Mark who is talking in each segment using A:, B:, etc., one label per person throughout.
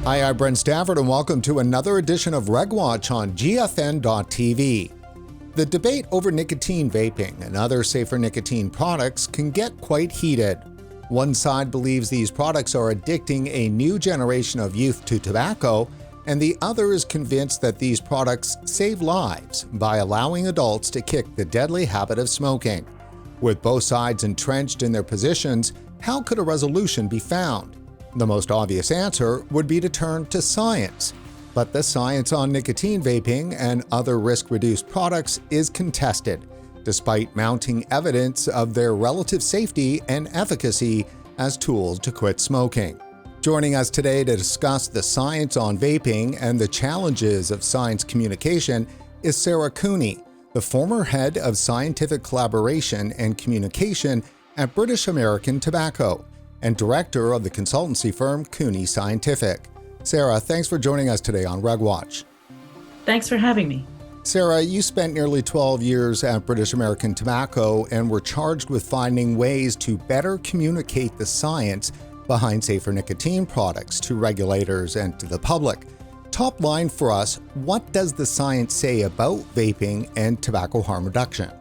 A: Hi, I'm Brent Stafford, and welcome to another edition of RegWatch on GFN.TV. The debate over nicotine vaping and other safer nicotine products can get quite heated. One side believes these products are addicting a new generation of youth to tobacco, and the other is convinced that these products save lives by allowing adults to kick the deadly habit of smoking. With both sides entrenched in their positions, how could a resolution be found? The most obvious answer would be to turn to science. But the science on nicotine vaping and other risk-reduced products is contested, despite mounting evidence of their relative safety and efficacy as tools to quit smoking. Joining us today to discuss the science on vaping and the challenges of science communication is Sarah Cooney, the former head of scientific collaboration and communication at British American Tobacco and director of the consultancy firm Cooney Scientific. Sarah, thanks for joining us today on RegWatch.
B: Thanks for having me.
A: Sarah, you spent nearly 12 years at British American Tobacco and were charged with finding ways to better communicate the science behind safer nicotine products to regulators and to the public. Top line for us, what does the science say about vaping and tobacco harm reduction?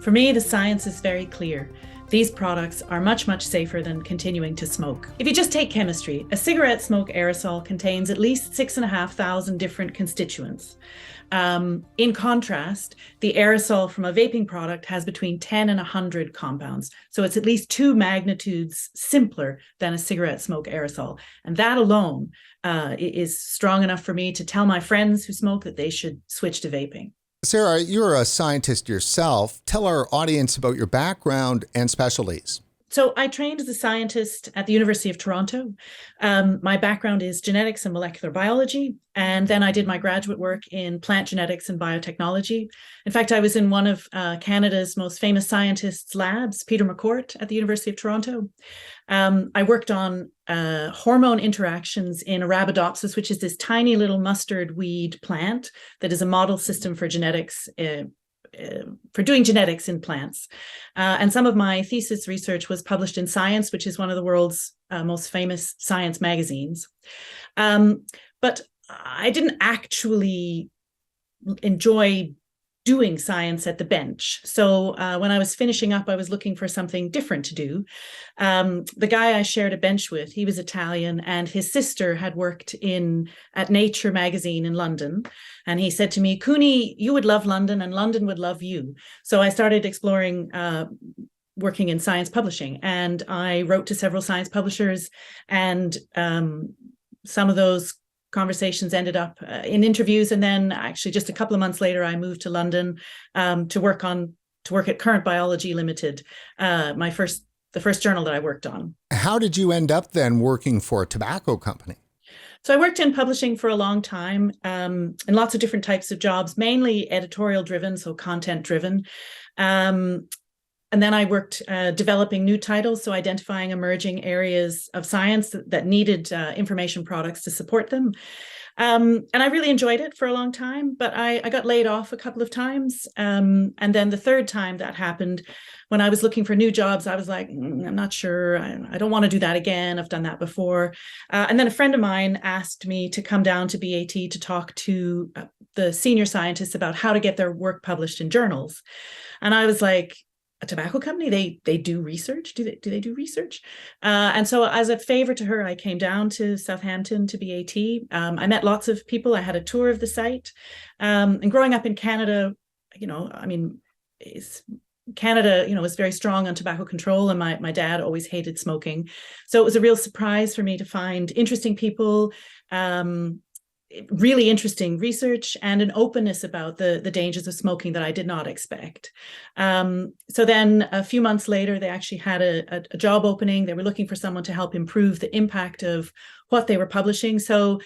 B: For me, the science is very clear. These products are much, much safer than continuing to smoke. If you just take chemistry, a cigarette smoke aerosol contains at least 6,500 different constituents. In contrast, the aerosol from a vaping product has between 10 and 100 compounds. So it's at least 2 magnitudes simpler than a cigarette smoke aerosol. And that alone is strong enough for me to tell my friends who smoke that they should switch to vaping.
A: Sarah, you're a scientist yourself. Tell our audience about your background and specialties.
B: So I trained as a scientist at the University of Toronto. My background is genetics and molecular biology, and then I did my graduate work in plant genetics and biotechnology. In fact, I was in one of Canada's most famous scientists' labs, Peter McCourt at the University of Toronto. I worked on hormone interactions in Arabidopsis, which is this tiny little mustard weed plant that is a model system for genetics, for doing genetics in plants. And some of my thesis research was published in Science, which is one of the world's most famous science magazines. But I didn't actually enjoy doing science at the bench. So when I was finishing up, I was looking for something different to do. The guy I shared a bench with, he was Italian, and his sister had worked at Nature magazine in London. And he said to me, Cooney, you would love London and London would love you. So I started exploring working in science publishing, and I wrote to several science publishers, and some of those conversations ended up in interviews. And then actually just a couple of months later, I moved to London to work at Current Biology Limited, the first journal that I worked on.
A: How did you end up then working for a tobacco company?
B: So I worked in publishing for a long time, in lots of different types of jobs, mainly editorial driven, so content driven. And then I worked developing new titles, so identifying emerging areas of science that needed information products to support them. And I really enjoyed it for a long time, but I got laid off a couple of times. And then the third time that happened, when I was looking for new jobs, I was like, I'm not sure. I don't want to do that again. I've done that before. And then a friend of mine asked me to come down to BAT to talk to the senior scientists about how to get their work published in journals. And I was like, a tobacco company, they do research? Do they do research? And so as a favor to her, I came down to Southampton to BAT. I met lots of people. I had a tour of the site. And growing up in Canada, Canada, is very strong on tobacco control, and my dad always hated smoking. So it was a real surprise for me to find interesting people, really interesting research, and an openness about the dangers of smoking that I did not expect. So then a few months later, they actually had a job opening. They were looking for someone to help improve the impact of what they were publishing. So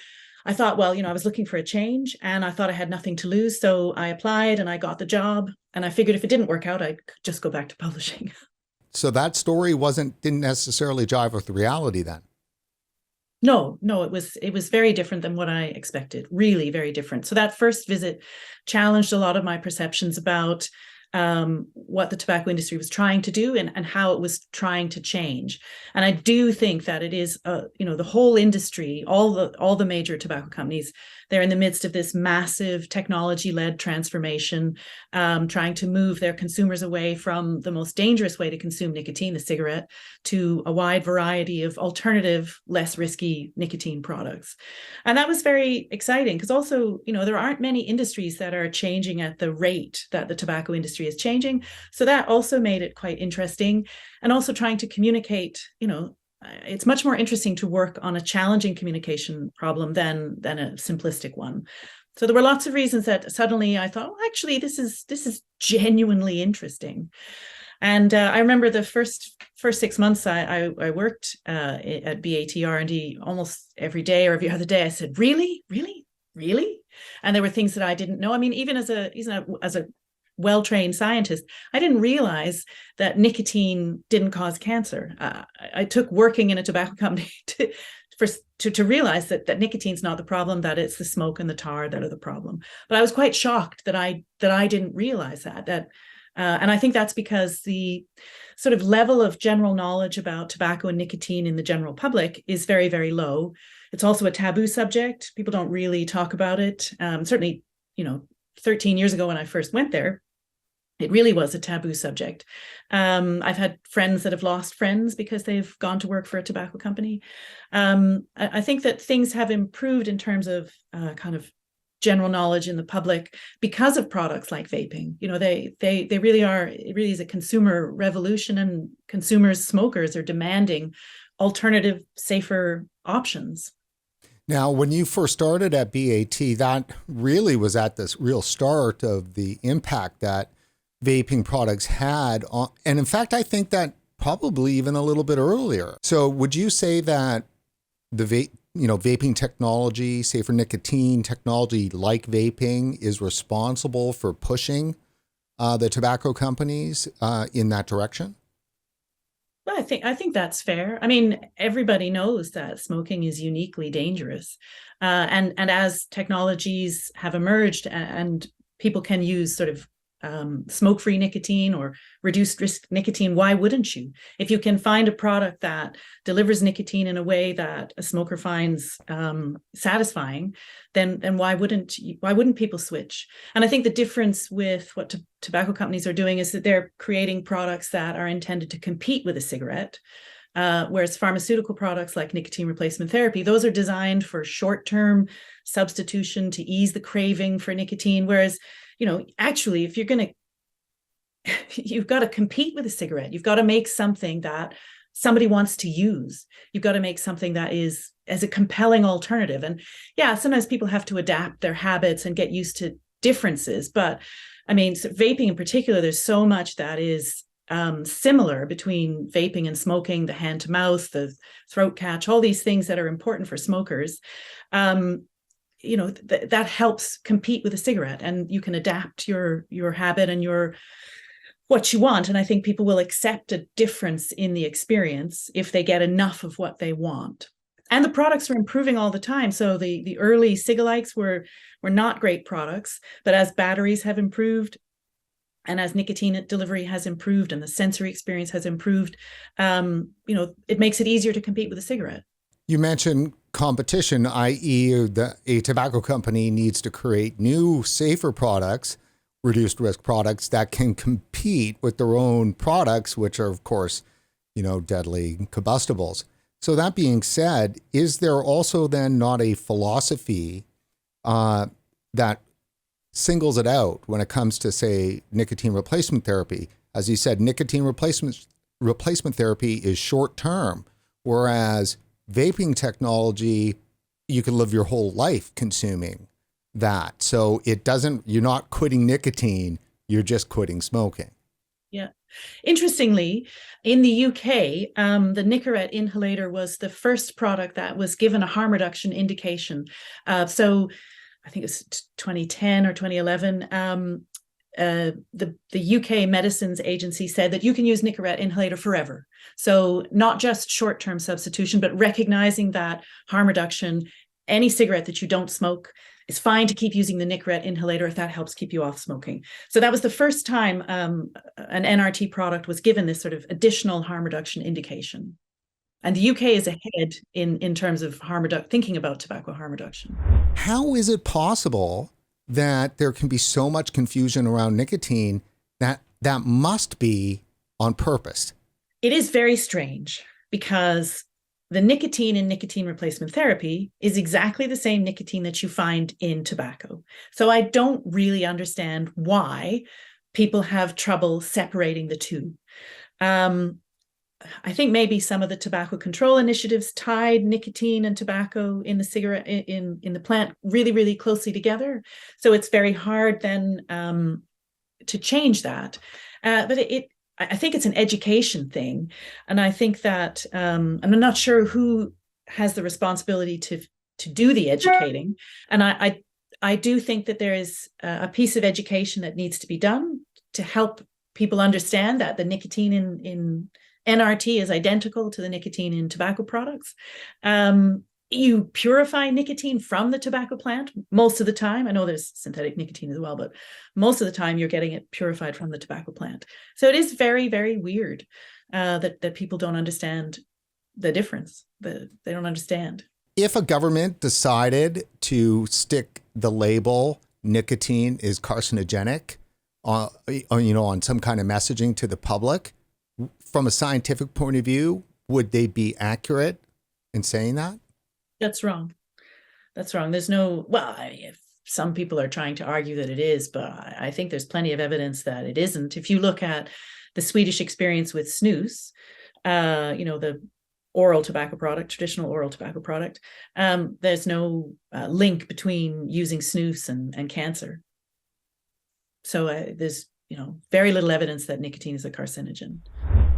B: I thought, well, I was looking for a change, and I thought I had nothing to lose. So I applied and I got the job, and I figured if it didn't work out, I'd just go back to publishing.
A: So that story didn't necessarily jive with reality then?
B: No, it was very different than what I expected, really very different. So that first visit challenged a lot of my perceptions about what the tobacco industry was trying to do and how it was trying to change. And I do think that it is, the whole industry, all the major tobacco companies, they're in the midst of this massive technology-led transformation, trying to move their consumers away from the most dangerous way to consume nicotine, the cigarette, to a wide variety of alternative, less risky nicotine products. And that was very exciting because also, there aren't many industries that are changing at the rate that the tobacco industry is changing. So that also made it quite interesting. And also trying to communicate, it's much more interesting to work on a challenging communication problem than a simplistic one. So there were lots of reasons that suddenly I thought, well, actually, this is genuinely interesting. And I remember the first 6 months I worked at BAT R&D almost every day or every other day. I said, really? And there were things that I didn't know. I mean, even as a well-trained scientist, I didn't realize that nicotine didn't cause cancer. I took working in a tobacco company to realize that nicotine's not the problem, that it's the smoke and the tar that are the problem. But I was quite shocked that I didn't realize that. And I think that's because the sort of level of general knowledge about tobacco and nicotine in the general public is very, very low. It's also a taboo subject. People don't really talk about it. Certainly, 13 years ago when I first went there, it really was a taboo subject. I've had friends that have lost friends because they've gone to work for a tobacco company. I think that things have improved in terms of kind of general knowledge in the public because of products like vaping. They really are, it really is a consumer revolution, and smokers are demanding alternative, safer options.
A: Now, when you first started at BAT, that really was at this real start of the impact that vaping products had on, and in fact, I think that probably even a little bit earlier. So would you say that the vaping technology, safer nicotine technology like vaping, is responsible for pushing the tobacco companies in that direction?
B: Well, I think that's fair. I mean, everybody knows that smoking is uniquely dangerous, and as technologies have emerged and people can use sort of smoke-free nicotine or reduced risk nicotine, why wouldn't you? If you can find a product that delivers nicotine in a way that a smoker finds satisfying, then why wouldn't people switch? And I think the difference with what tobacco companies are doing is that they're creating products that are intended to compete with a cigarette. Whereas pharmaceutical products like nicotine replacement therapy, those are designed for short-term substitution to ease the craving for nicotine. Whereas, actually, if you're you've got to compete with a cigarette. You've got to make something that somebody wants to use. You've got to make something that is as a compelling alternative. And yeah, sometimes people have to adapt their habits and get used to differences. But I mean, so vaping in particular, there's so much that is similar between vaping and smoking, the hand to mouth, the throat catch, all these things that are important for smokers. That helps compete with a cigarette, and you can adapt your habit and what you want. And I think people will accept a difference in the experience if they get enough of what they want. And the products are improving all the time. So the early cigalikes were not great products, but as batteries have improved, and as nicotine delivery has improved and the sensory experience has improved, it makes it easier to compete with a cigarette.
A: You mentioned competition, i.e. a tobacco company needs to create new, safer products, reduced risk products that can compete with their own products, which are, of course, deadly combustibles. So that being said, is there also then not a philosophy that singles it out when it comes to, say, nicotine replacement therapy? As you said, nicotine replacement therapy is short term, whereas vaping technology, you can live your whole life consuming that. So you're not quitting nicotine, you're just quitting smoking.
B: Yeah. Interestingly, in the UK, the Nicorette inhalator was the first product that was given a harm reduction indication. So I think it's 2010 or 2011. The UK Medicines Agency said that you can use Nicorette inhalator forever. So not just short-term substitution, but recognizing that harm reduction, any cigarette that you don't smoke, it's fine to keep using the Nicorette inhalator if that helps keep you off smoking. So that was the first time an NRT product was given this sort of additional harm reduction indication. And the UK is ahead in terms of thinking about tobacco harm reduction.
A: How is it possible that there can be so much confusion around nicotine that must be on purpose?
B: It is very strange because the nicotine in nicotine replacement therapy is exactly the same nicotine that you find in tobacco. So I don't really understand why people have trouble separating the two. I think maybe some of the tobacco control initiatives tied nicotine and tobacco in the cigarette in the plant really, really closely together. So it's very hard then to change that. But I think it's an education thing. And I think that I'm not sure who has the responsibility to do the educating. And I do think that there is a piece of education that needs to be done to help people understand that the nicotine in NRT is identical to the nicotine in tobacco products. You purify nicotine from the tobacco plant most of the time. I know there's synthetic nicotine as well, but most of the time you're getting it purified from the tobacco plant. So it is very, very weird that people don't understand the difference. They don't understand.
A: If a government decided to stick the label nicotine is carcinogenic on some kind of messaging to the public, from a scientific point of view, would they be accurate in saying that?
B: That's wrong. That's wrong. There's no, well, if some people are trying to argue that it is, but I think there's plenty of evidence that it isn't. If you look at the Swedish experience with snus, the oral tobacco product, traditional oral tobacco product, there's no link between using snus and cancer. So there's, very little evidence that nicotine is a carcinogen.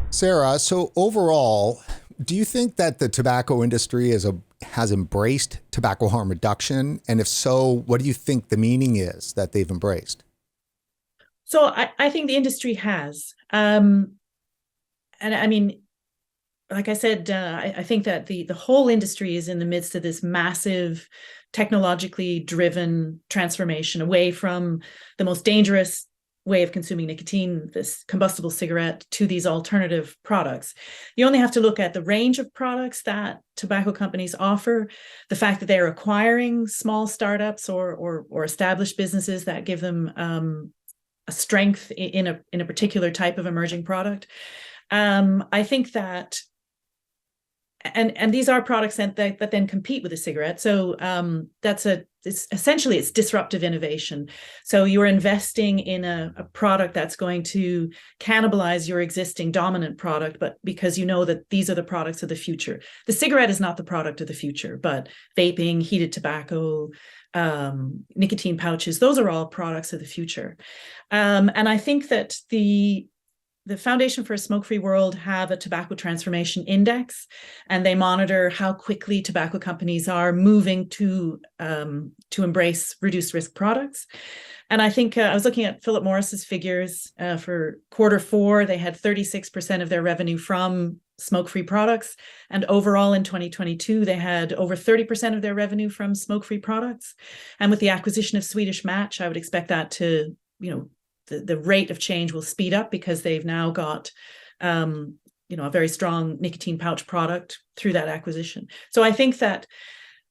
A: Sarah, so overall, do you think that the tobacco industry has embraced tobacco harm reduction? And if so, what do you think the meaning is that they've embraced?
B: So I think the industry has. And I mean, like I said, I think that the whole industry is in the midst of this massive technologically driven transformation away from the most dangerous way of consuming nicotine, this combustible cigarette, to these alternative products. You only have to look at the range of products that tobacco companies offer, the fact that they're acquiring small startups or established businesses that give them a strength in a particular type of emerging product. I think that and these are products that then compete with a cigarette. So it's essentially disruptive innovation. So you're investing in a product that's going to cannibalize your existing dominant product, but because you know that these are the products of the future. The cigarette is not the product of the future, but vaping, heated tobacco, nicotine pouches, those are all products of the future. And I think that the Foundation for a Smoke-Free World have a tobacco transformation index, and they monitor how quickly tobacco companies are moving to embrace reduced risk products. And I think I was looking at Philip Morris's figures for Q4. They had 36% of their revenue from smoke-free products. And overall in 2022, they had over 30% of their revenue from smoke-free products. And with the acquisition of Swedish Match, I would expect that to, the rate of change will speed up because they've now got, a very strong nicotine pouch product through that acquisition. So I think that,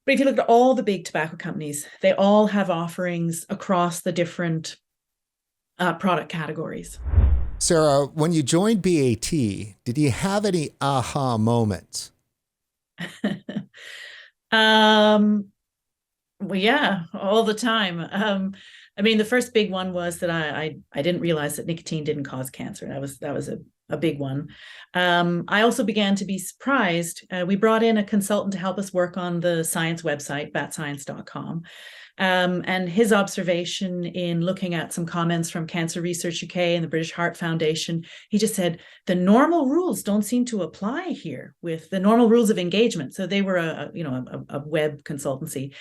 B: but if you look at all the big tobacco companies, they all have offerings across the different product categories.
A: Sarah, when you joined BAT, did you have any aha moments?
B: Well, yeah, all the time. The first big one was that I didn't realize that nicotine didn't cause cancer. That was a big one. I also began to be surprised. We brought in a consultant to help us work on the science website, batscience.com. And his observation in looking at some comments from Cancer Research UK and the British Heart Foundation, he just said, the normal rules don't seem to apply here with the normal rules of engagement. So they were a web consultancy.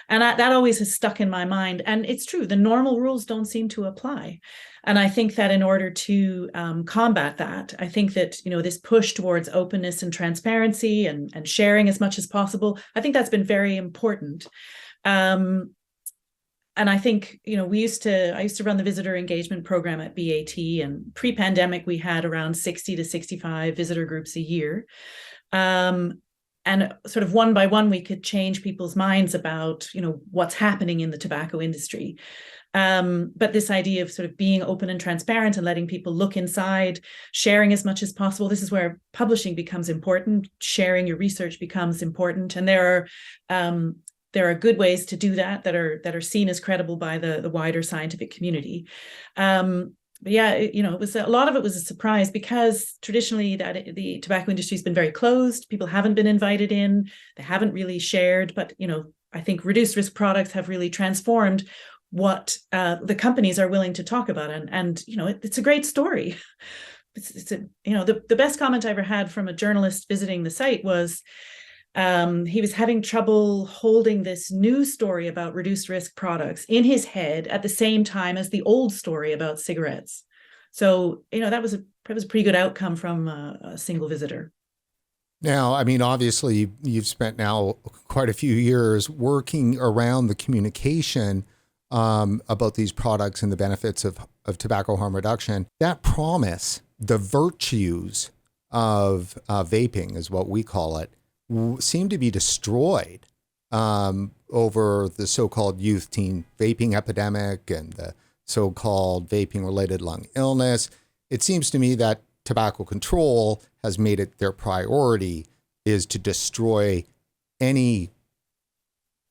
B: And that always has stuck in my mind. And it's true, the normal rules don't seem to apply. And I think that in order to combat that, I think that, this push towards openness and transparency and sharing as much as possible, I think that's been very important. And I think, I used to run the visitor engagement program at BAT, and pre-pandemic, we had around 60 to 65 visitor groups a year. And sort of one by one, we could change people's minds about, what's happening in the tobacco industry. But this idea of sort of being open and transparent and letting people look inside, sharing as much as possible. This is where publishing becomes important. Sharing your research becomes important. And there are good ways to do that are seen as credible by the wider scientific community. But yeah, it was a lot of it was a surprise, because traditionally the tobacco industry has been very closed. People haven't been invited in. They haven't really shared. But, I think reduced risk products have really transformed what the companies are willing to talk about. And it's a great story. The best comment I ever had from a journalist visiting the site was, he was having trouble holding this new story about reduced risk products in his head at the same time as the old story about cigarettes. So, that was a pretty good outcome from a single visitor.
A: Now, I mean, obviously, you've spent now quite a few years working around the communication about these products and the benefits of tobacco harm reduction. That promise, the virtues of vaping is what we call it, seem to be destroyed over the so-called youth teen vaping epidemic and the so-called vaping-related lung illness. It seems to me that tobacco control has made it their priority is to destroy any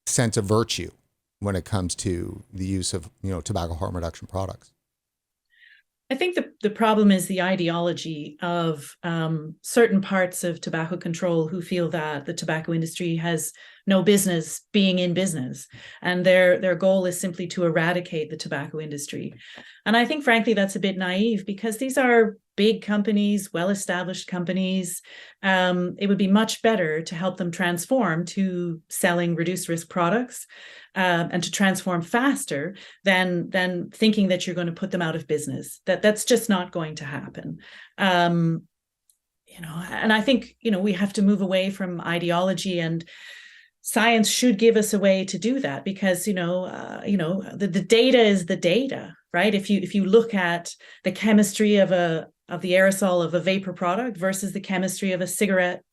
A: sense of virtue when it comes to the use of, tobacco harm reduction products.
B: I think the problem is the ideology of certain parts of tobacco control who feel that the tobacco industry has no business being in business, and their goal is simply to eradicate the tobacco industry. And I think, frankly, that's a bit naive, because these are big companies, well-established companies. It would be much better to help them transform to selling reduced risk products, and to transform faster than thinking that you're going to put them out of business. That's just not going to happen. And I think, we have to move away from ideology, and science should give us a way to do that, because, the data is the data, right? If you look at the chemistry of the aerosol of a vapor product versus the chemistry of cigarette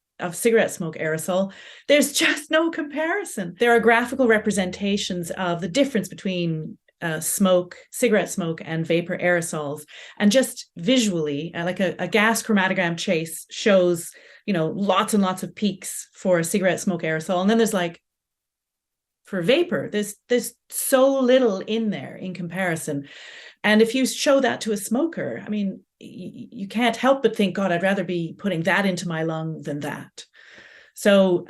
B: smoke aerosol, there's just no comparison. There are graphical representations of the difference between cigarette smoke and vapor aerosols. And just visually, like a gas chromatogram chase shows, lots and lots of peaks for a cigarette smoke aerosol. And then there's for vapor, there's so little in there in comparison. And if you show that to a smoker, I mean, you can't help but think, God, I'd rather be putting that into my lung than that. So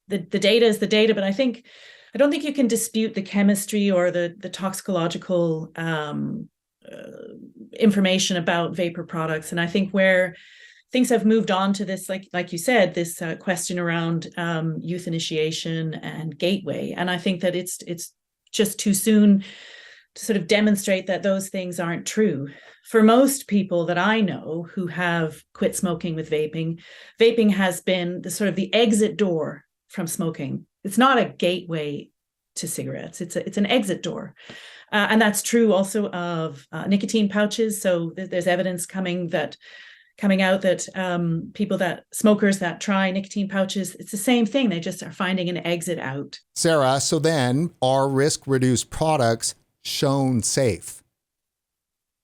B: the data is the data, but I don't think you can dispute the chemistry or the toxicological information about vapor products. And I think where things have moved on to this, like you said, this question around youth initiation and gateway. And I think that it's just too soon to sort of demonstrate that those things aren't true. For most people that I know who have quit smoking with vaping has been the exit door from smoking. It's not a gateway to cigarettes. It's an exit door. And that's true also of nicotine pouches. So there's evidence coming out that smokers that try nicotine pouches, it's the same thing. They just are finding an exit out.
A: Sarah, so then are risk-reduced products shown safe?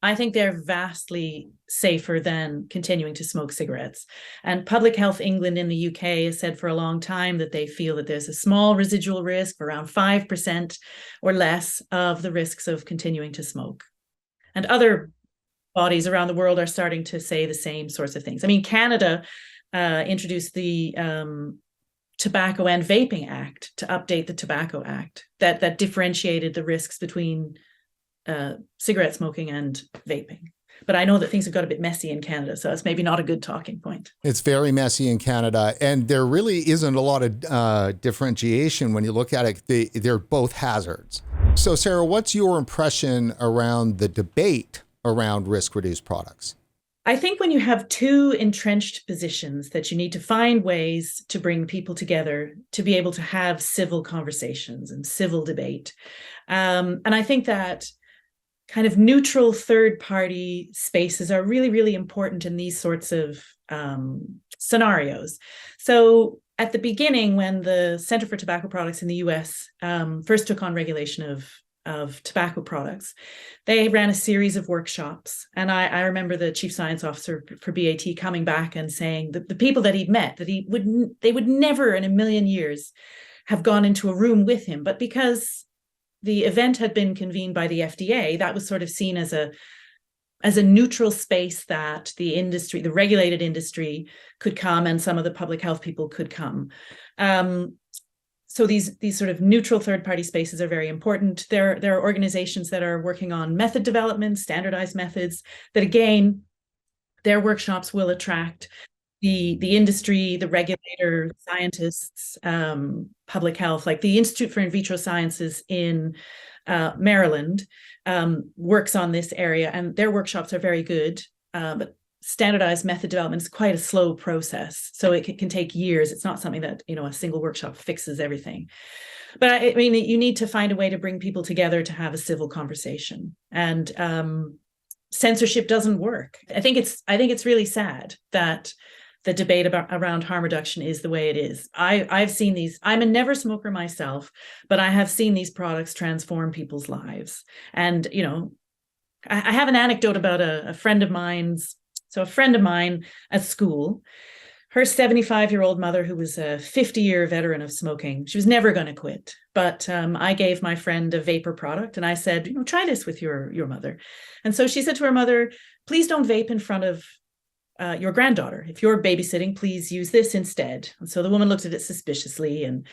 B: I think they're vastly safer than continuing to smoke cigarettes. And Public Health England in the UK has said for a long time that they feel that there's a small residual risk, around 5% or less, of the risks of continuing to smoke. And other bodies around the world are starting to say the same sorts of things. I mean, Canada introduced the Tobacco and Vaping Act to update the Tobacco Act that differentiated the risks between cigarette smoking and vaping. But I know that things have got a bit messy in Canada, so it's maybe not a good talking point.
A: It's very messy in Canada, and there really isn't a lot of differentiation when you look at it. They're both hazards. So, Sarah, what's your impression around the debate around risk-reduced products?
B: I think when you have two entrenched positions that you need to find ways to bring people together to be able to have civil conversations and civil debate. And I think that kind of neutral third party spaces are really, really important in these sorts of scenarios. So at the beginning, when the Center for Tobacco Products in the US first took on regulation of tobacco products, they ran a series of workshops. And I remember the chief science officer for BAT coming back and saying that the people that he'd met, that they would never in a million years have gone into a room with him. But because the event had been convened by the FDA, that was sort of seen as a neutral space that the industry, the regulated industry, could come, and some of the public health people could come. So these sort of neutral third-party spaces are very important. There are organizations that are working on method development, standardized methods, that again, their workshops will attract the industry, the regulator, scientists, public health. Like the Institute for In Vitro Sciences in Maryland works on this area, and their workshops are very good. But standardized method development is quite a slow process, so it can take years. It's not something that, you know, a single workshop fixes everything. But I mean, you need to find a way to bring people together to have a civil conversation, and censorship doesn't work. I think it's really sad that the debate around harm reduction is the way it is. I've seen these. I'm a never smoker myself, but I have seen these products transform people's lives. And, you know, I have an anecdote about a friend of mine's. So a friend of mine at school, her 75-year-old mother, who was a 50-year veteran of smoking, she was never going to quit. But I gave my friend a vapor product, and I said, you know, try this with your mother. And so she said to her mother, please don't vape in front of your granddaughter. If you're babysitting, please use this instead. And so the woman looked at it suspiciously, and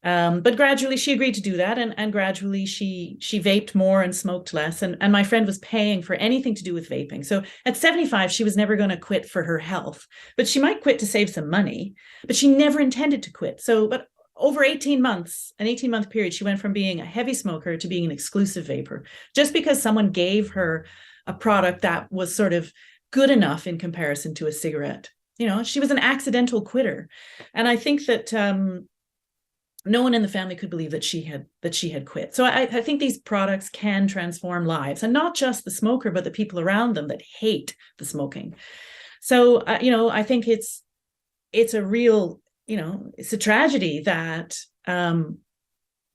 B: but gradually she agreed to do that, and gradually she vaped more and smoked less. And my friend was paying for anything to do with vaping. So at 75, she was never going to quit for her health, but she might quit to save some money, but she never intended to quit. So, but over 18 months, an 18-month period, she went from being a heavy smoker to being an exclusive vapor, just because someone gave her a product that was sort of good enough in comparison to a cigarette. You know, she was an accidental quitter. And I think that no one in the family could believe that she had quit. So I think these products can transform lives, and not just the smoker, but the people around them that hate the smoking. So, you know, I think it's a real, you know, it's a tragedy that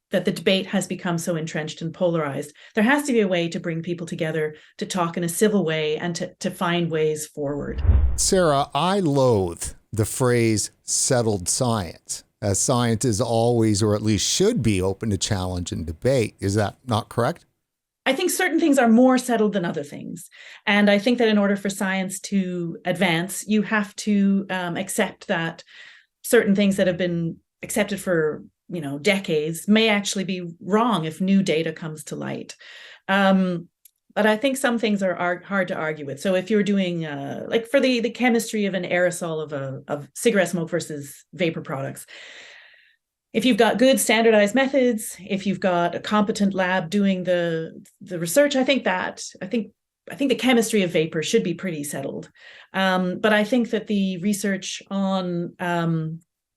B: that the debate has become so entrenched and polarized. There has to be a way to bring people together to talk in a civil way and to find ways forward.
A: Sarah, I loathe the phrase settled science, as science is always, or at least should be, open to challenge and debate. Is that not correct?
B: I think certain things are more settled than other things. And I think that in order for science to advance, you have to accept that certain things that have been accepted for, you know, decades may actually be wrong if new data comes to light. But I think some things are hard to argue with. So if you're doing like for the chemistry of an aerosol of cigarette smoke versus vapor products, if you've got good standardized methods, if you've got a competent lab doing the research, I think the chemistry of vapor should be pretty settled. But I think that the research on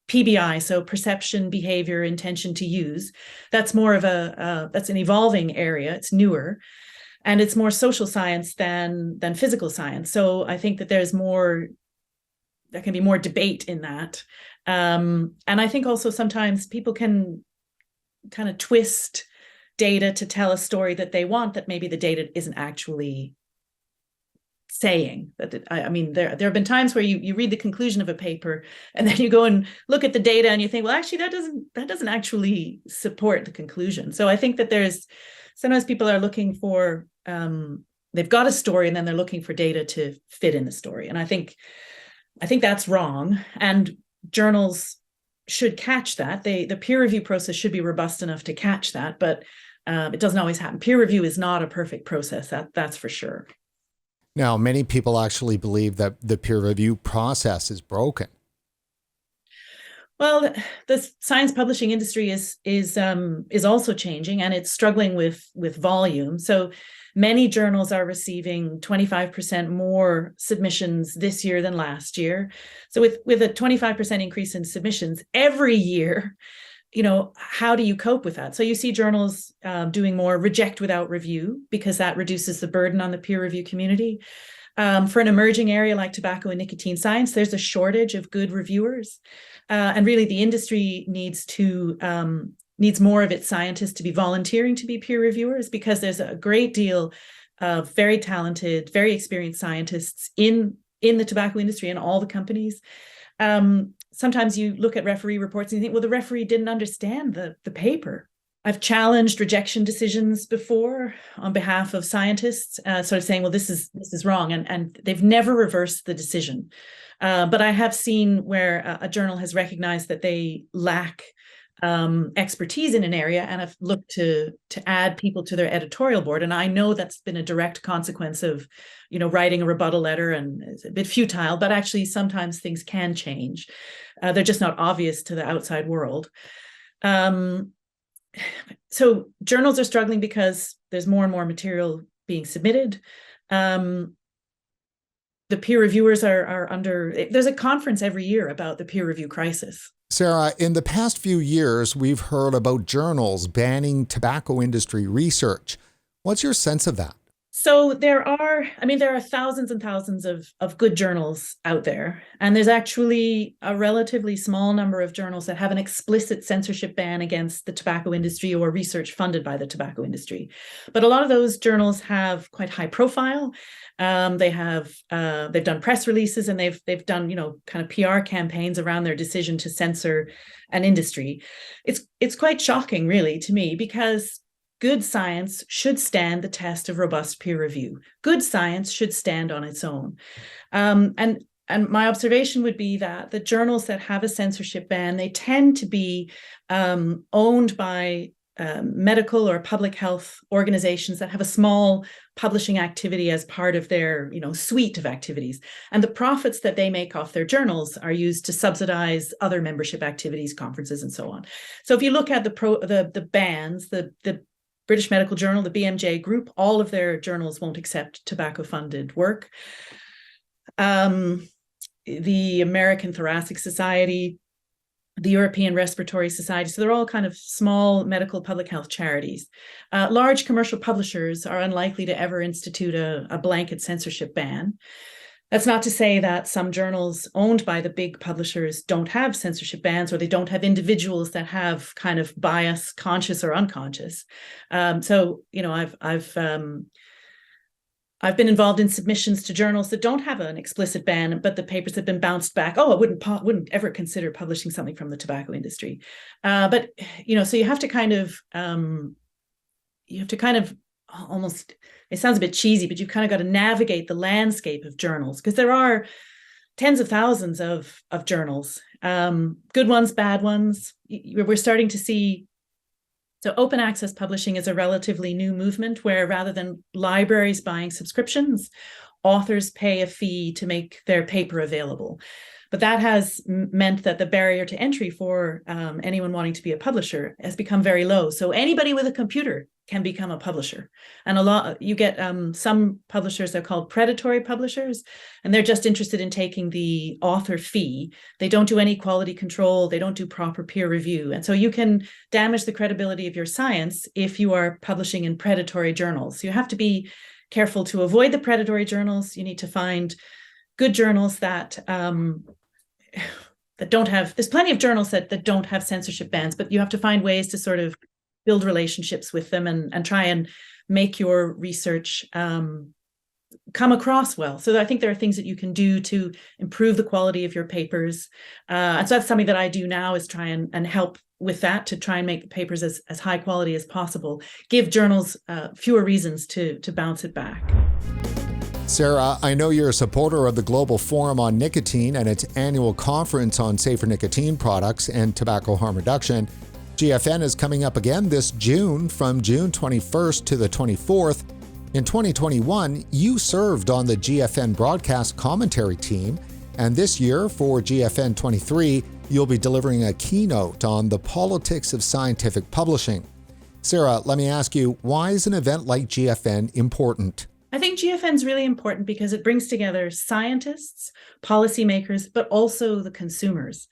B: PBI, so perception, behavior, intention to use, that's more of that's an evolving area. It's newer, and it's more social science than physical science. So I think that there can be more debate in that. And I think also sometimes people can kind of twist data to tell a story that they want, that maybe the data isn't actually saying. That I mean, there have been times where you read the conclusion of a paper and then you go and look at the data and you think, well, actually that doesn't actually support the conclusion. So I think that there's sometimes people are looking for they've got a story and then they're looking for data to fit in the story. And I think that's wrong. And journals should catch that. The peer review process should be robust enough to catch that, but it doesn't always happen. Peer review is not a perfect process, that's for sure.
A: Now, many people actually believe that the peer review process is broken.
B: Well, the science publishing industry is also changing, and it's struggling with volume. So Many journals are receiving 25% more submissions this year than last year. So with a 25% increase in submissions every year, how do you cope with that? So you see journals doing more reject without review, because that reduces the burden on the peer review community. For an emerging area like tobacco and nicotine science, there's a shortage of good reviewers. And really the industry needs more of its scientists to be volunteering to be peer reviewers, because there's a great deal of very talented, very experienced scientists in the tobacco industry and all the companies. Sometimes you look at referee reports and you think, well, the referee didn't understand the paper. I've challenged rejection decisions before on behalf of scientists, sort of saying, well, this is wrong. And they've never reversed the decision. But I have seen where a journal has recognized that they lack expertise in an area and have looked to add people to their editorial board. And I know that's been a direct consequence of, writing a rebuttal letter, and it's a bit futile, but actually sometimes things can change. They're just not obvious to the outside world. So journals are struggling because there's more and more material being submitted. The peer reviewers are under, there's a conference every year about the peer review crisis.
A: Sarah, in the past few years, we've heard about journals banning tobacco industry research. What's your sense of that?
B: So there are thousands and thousands of good journals out there. And there's actually a relatively small number of journals that have an explicit censorship ban against the tobacco industry or research funded by the tobacco industry. But a lot of those journals have quite high profile. They've done press releases, and they've done, kind of PR campaigns around their decision to censor an industry. It's quite shocking, really, to me, because good science should stand the test of robust peer review. Good science should stand on its own. And my observation would be that the journals that have a censorship ban, they tend to be owned by medical or public health organizations that have a small publishing activity as part of their, suite of activities. And the profits that they make off their journals are used to subsidize other membership activities, conferences, and so on. So if you look at the bans, the British Medical Journal, the BMJ group, all of their journals won't accept tobacco-funded work. The American Thoracic Society, the European Respiratory Society, so they're all kind of small medical public health charities. Large commercial publishers are unlikely to ever institute a blanket censorship ban. That's not to say that some journals owned by the big publishers don't have censorship bans, or they don't have individuals that have kind of bias, conscious or unconscious. So, I've been involved in submissions to journals that don't have an explicit ban, but the papers have been bounced back. Oh, I wouldn't ever consider publishing something from the tobacco industry. So you have to kind of almost, it sounds a bit cheesy, but you've kind of got to navigate the landscape of journals, because there are tens of thousands of journals, good ones, bad ones. We're starting to see, so open access publishing is a relatively new movement where, rather than libraries buying subscriptions, authors pay a fee to make their paper available. But that has meant that the barrier to entry for anyone wanting to be a publisher has become very low. So anybody with a computer can become a publisher. And you get some publishers are called predatory publishers, and they're just interested in taking the author fee. They don't do any quality control. They don't do proper peer review. And so you can damage the credibility of your science if you are publishing in predatory journals. So you have to be careful to avoid the predatory journals. You need to find good journals that don't have, there's plenty of journals that don't have censorship bans, but you have to find ways to sort of build relationships with them and try and make your research come across well. So I think there are things that you can do to improve the quality of your papers. And so that's something that I do now, is try and help with that, to try and make the papers as high quality as possible, give journals fewer reasons to bounce it back.
A: Sarah, I know you're a supporter of the Global Forum on Nicotine and its annual conference on safer nicotine products and tobacco harm reduction. GFN is coming up again this June, from June 21st to the 24th. In 2021, you served on the GFN broadcast commentary team, and this year for GFN 23, you'll be delivering a keynote on the politics of scientific publishing. Sarah, let me ask you, why is an event like GFN important?
B: I think GFN is really important because it brings together scientists, policymakers, but also the consumers,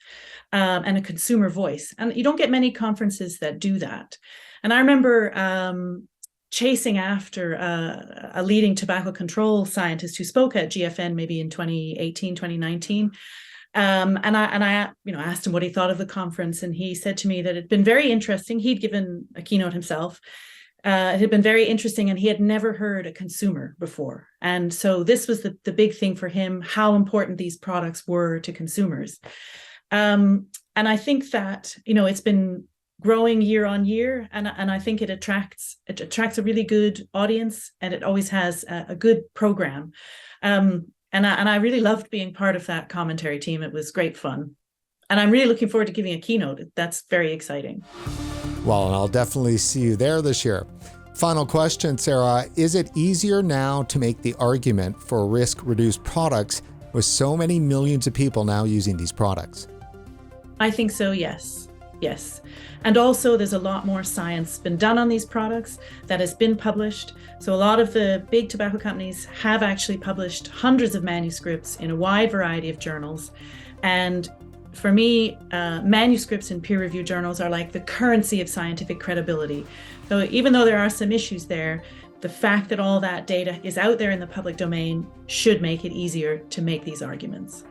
B: and a consumer voice. And you don't get many conferences that do that. And I remember chasing after a leading tobacco control scientist who spoke at GFN maybe in 2018, 2019. And I asked him what he thought of the conference, and he said to me that it had been very interesting. He'd given a keynote himself. It had been very interesting, and he had never heard a consumer before. And so this was the big thing for him, how important these products were to consumers. And I think that, it's been growing year on year, and I think it attracts a really good audience, and it always has a good program. And I really loved being part of that commentary team. It was great fun. And I'm really looking forward to giving a keynote. That's very exciting.
A: Well, and I'll definitely see you there this year. Final question, Sarah. Is it easier now to make the argument for risk-reduced products with so many millions of people now using these products?
B: I think so, yes. Yes. And also there's a lot more science been done on these products that has been published. So a lot of the big tobacco companies have actually published hundreds of manuscripts in a wide variety of journals. And for me, manuscripts in peer-reviewed journals are like the currency of scientific credibility. So even though there are some issues there, the fact that all that data is out there in the public domain should make it easier to make these arguments.